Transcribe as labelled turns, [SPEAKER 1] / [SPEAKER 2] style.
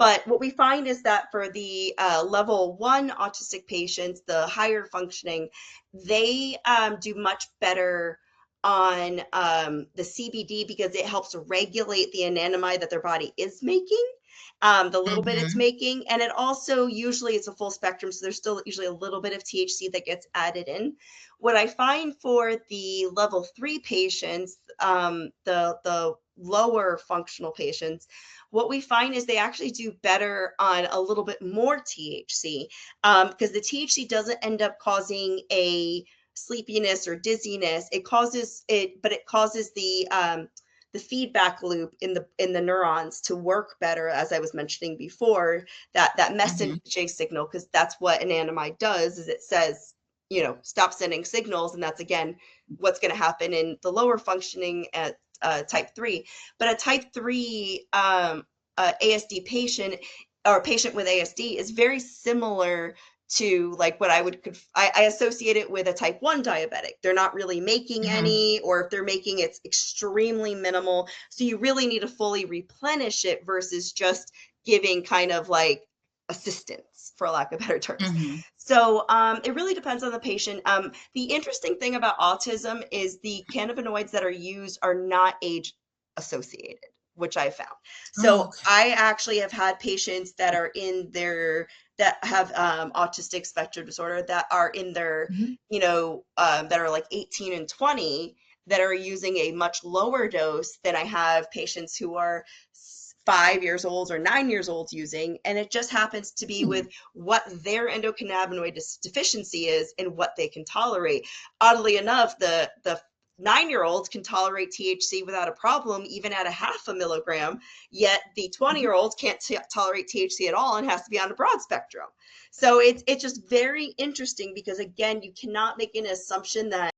[SPEAKER 1] But what we find is that for the level 1 autistic patients, the higher functioning, they do much better on the CBD because it helps regulate the anandamide that their body is making, the little bit it's making. And it also usually it's a full spectrum. So there's still usually a little bit of THC that gets added in. What I find for the level 3 patients, the lower functional patients, what we find is they actually do better on a little bit more THC, because the THC doesn't end up causing a sleepiness or dizziness. It causes the feedback loop in the neurons to work better, as I was mentioning before, that messaging signal, because that's what anandamide does, is it says, stop sending signals, and that's again what's going to happen in the lower functioning at type 3. But a type 3 ASD patient, or patient with ASD, is very similar to like what I associate it with a type 1 diabetic. They're not really making any, or if they're making, it's extremely minimal. So you really need to fully replenish it versus just giving kind of like assistance, for lack of better terms. So it really depends on the patient. The interesting thing about autism is the cannabinoids that are used are not age associated, which I found. So I actually have had patients that are in their, that have autistic spectrum disorder, that are in their, that are like 18 and 20, that are using a much lower dose than I have patients who are 5 years old or 9 years old using. And it just happens to be with what their endocannabinoid deficiency is and what they can tolerate. Oddly enough, the 9-year-olds can tolerate THC without a problem, even at a 0.5 milligram, yet the 20-year-olds can't tolerate THC at all and has to be on a broad spectrum. So it's just very interesting because, again, you cannot make an assumption that